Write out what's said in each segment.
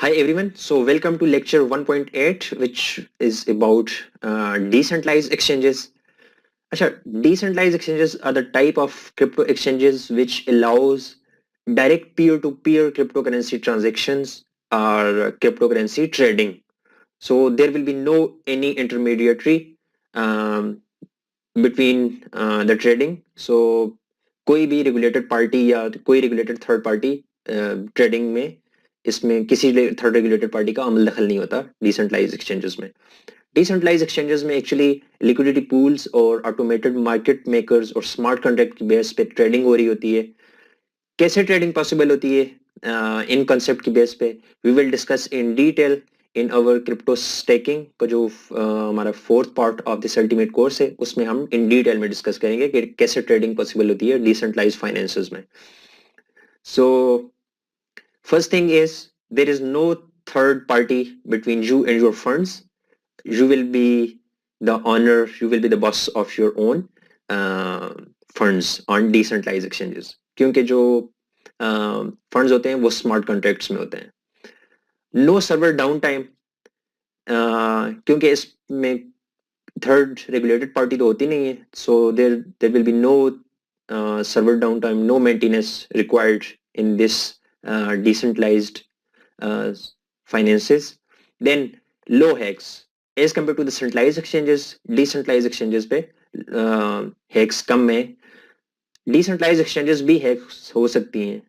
Hi everyone. So welcome to lecture 1.8, which is about decentralized exchanges. Achha, decentralized exchanges are the type of crypto exchanges which allows direct peer-to-peer cryptocurrency transactions or cryptocurrency trading. So there will be no any intermediary um, between the trading. So कोई भी regulated party या कोई regulated third party trading में इसमें किसी third regulated party का अमल दखल नहीं होता डिसेंट्रलाइज एक्सचेंजेस में। डिसेंट्रलाइज एक्सचेंजेस में एक्चुअली लिक्विडिटी पूल्स और ऑटोमेटेड मार्केट मेकर्स और स्मार्ट कॉन्ट्रैक्ट की बेस पे ट्रेडिंग हो रही होती है। कैसे ट्रेडिंग पॉसिबल होती है इन कॉन्सेप्ट की बेस पे we will discuss in detail in our crypto staking का जो हमारा fourth part of this ultimate course है उसमें हम इन डिटेल में डिस्कस करेंगे कि कैसे ट्रेडिंग पॉसिबल होती है डिसेंट्रलाइज फाइनेंसेस में। सो first thing is there is no third party between you and your funds. You will be the owner, you will be the boss of your own uh, funds on decentralized exchanges. क्योंकि जो funds होते हैं वो smart contracts में होते हैं। No server down time, क्योंकि इसमें थर्ड रेगुलेटेड पार्टी तो होती नहीं है, so there there will be no server downtime, no maintenance required in this decentralized finances. Then low hacks as compared to the centralized exchanges. Decentralized exchanges पे hacks कम है। Decentralize exchanges भी hacks हो सकती हैं,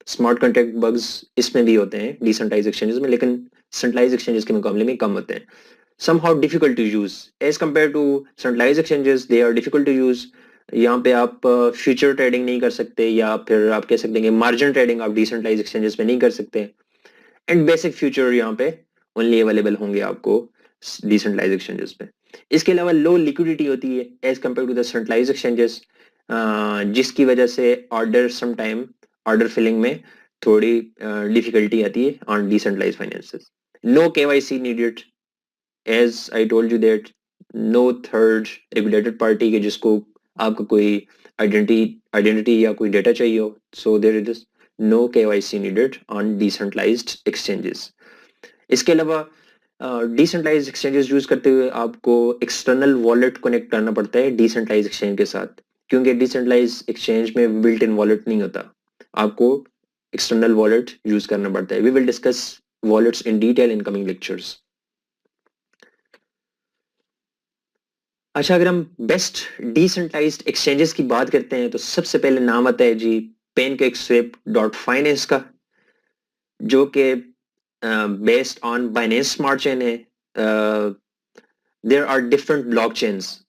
स्मार्ट कॉन्ट्रैक्ट बग्स इसमें भी होते हैं डिसेंट्रलाइज एक्सचेंजेस में, लेकिन सेंट्रलाइज एक्सचेंजेस के मुकाबले में कम होते हैं। somehow difficult to use as compared to centralized exchanges. They are difficult to use. यहाँ पे आप फ्यूचर ट्रेडिंग नहीं कर सकते, या फिर आप कह सकते हैं कि मार्जिन ट्रेडिंग आप डिसेंट्रलाइज एक्सचेंजेस में नहीं कर सकते। एंड बेसिक फ्यूचर यहाँ पे ओनली अवेलेबल होंगे आपको डिसेंट्रलाइज एक्सचेंजेस पे। इसके अलावा लो लिक्विडिटी होती है as compared to the centralize exchanges, जिसकी वजह से ऑर्डर समटाइम ऑर्डर फिलिंग में थोड़ी डिफिकल्टी आती है on decentralize finances. No KYC needed, as I told you that no third regulated party के जिसको आपका कोई आइडेंटिटी या कोई डेटा चाहिए हो, so there is no KYC needed on decentralized exchanges. इसके अलावा डिसेंट्रलाइज एक्सचेंजेस यूज करते हुए आपको एक्सटर्नल वॉलेट कनेक्ट करना पड़ता है डिसेंट्रलाइज एक्सचेंज के साथ, क्योंकि डिसेंट्रलाइज एक्सचेंज में बिल्ट इन वॉलेट नहीं होता, आपको एक्सटर्नल वॉलेट यूज करना पड़ता है। We will discuss wallets in detail in coming lectures. अच्छा, अगर हम बेस्ट डिसेंट्रलाइज्ड एक्सचेंजेस की बात करते हैं तो सबसे पहले नाम आता है जी PancakeSwap.finance का, जो कि based on Binance smart chain है। There are different blockchains,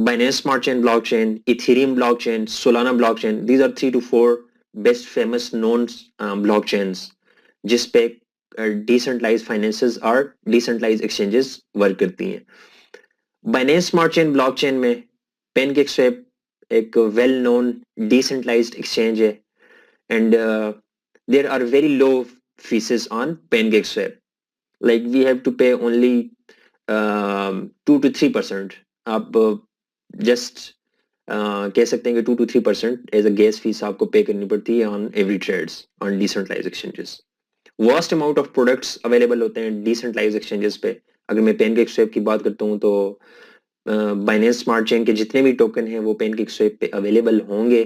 Binance Smart Chain blockchain, Ethereum blockchain, Solana blockchain. These are 3 to 4 best famous known blockchains जिस पे decentralized finances और decentralized exchanges वर्क करती हैं। Binance Smart Chain blockchain में PancakeSwap एक well known decentralized exchange है, and there are very low fees on PancakeSwap. Like we have to pay only 2 to 3%. आप just कह सकते हैं कि 2 to 3% as a gas fees आपको पे करनी पड़ती है on every trades on decentralize exchanges. Vast amount of products available होते हैं डिसेंट्रलाइज एक्सचेंजेस पे। अगर मैं PancakeSwap की बात करता हूँ तो बाइनेंस स्मार्ट चेन के जितने भी टोकन हैं वो PancakeSwap पे अवेलेबल होंगे।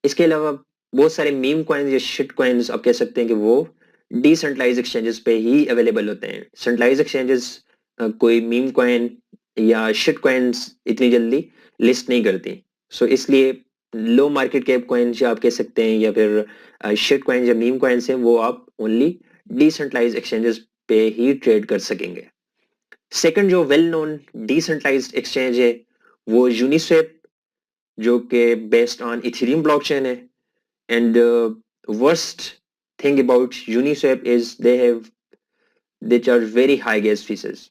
इसके अलावा बहुत सारे मीम कॉइन्स या शिट कॉइन्स आप कह सकते हैं कि वो डिसेंट्रलाइज एक्सचेंजेस पे ही अवेलेबल होते हैं। सेंट्रलाइज एक्सचेंजेस कोई मीम कॉइन या शिट कॉइन्स इतनी जल्दी लिस्ट नहीं करती, सो इसलिए लो मार्केट कैप कॉइन्स या आप कह सकते हैं या फिर शिट कॉइन्स या मीम कॉइन्स हैं वो आप ओनली डिसेंट्रलाइज एक्सचेंजेस पे ही ट्रेड कर सकेंगे। सेकंड जो वेल नोन डिसेंट्रलाइज्ड एक्सचेंज है वो यूनिस्वैप, जो कि बेस्ड ऑन इथेरियम ब्लॉकचेन है। And worst thing about Uniswap is they charge very high gas faeces.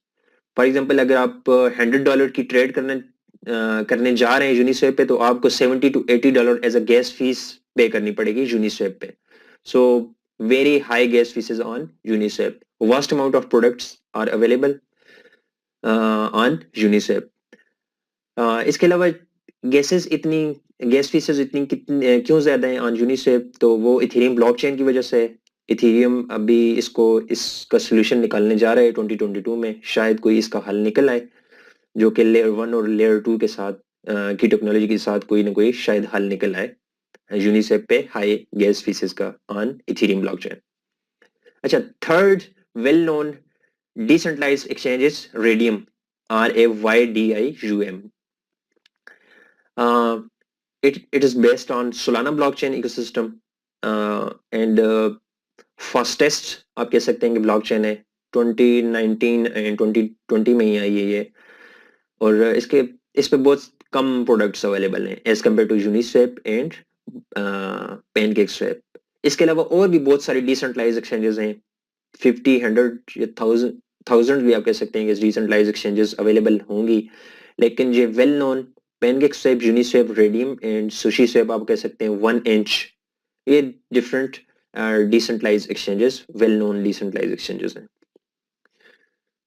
For example अगर आप $100 की ट्रेड करने जा रहे हैं यूनिस्वैप पे तो आपको $70 to $80 as a gas fees pay करनी पड़ेगी यूनिस्वैप पे। So very high gas fees on Uniswap. Vast amount of products are available on Uniswap. इसके अलावा गैस फीसेस इतनी कितनी क्यों ज्यादा है ऑन यूनिस्वेप? तो वो इथेरियम ब्लॉकचेन की वजह से है। इथेरियम अभी इसका सोल्यूशन निकालने जा रहा है 2022 में, शायद कोई इसका हल निकल आए जो कि लेयर 1 और लेयर 2 के साथ की टेक्नोलॉजी के साथ कोई ना कोई शायद हल निकल आए यूनिस्वेप पे हाई गैस फीसेस का ऑन इथेरियम ब्लॉकचेन। अच्छा, third well known decentralized exchanges, Radium, RAYDIUM. Uh, it is based on Solana blockchain ecosystem and fastest आप कह सकते हैं कि blockchain है। 2019 एंड 2020 में ही आई है ये, और इस पे बहुत कम प्रोडक्ट्स अवेलेबल हैं as compared to Uniswap and PancakeSwap. इसके अलावा और भी बहुत सारी डिसेंट्रलाइज एक्सचेंजेस हैं, 50, 100 या 1000 भी आप कह सकते हैं कि डिसेंट्रलाइज एक्सचेंजेस अवेलेबल होंगी, लेकिन ये well known PancakeSwap, Uniswap, Raydium and SushiSwap आप कह सकते हैं 1inch, ये different decentralize exchanges, well known decentralize exchanges हैं।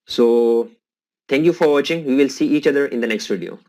So thank you for watching. We will see each other in the next video.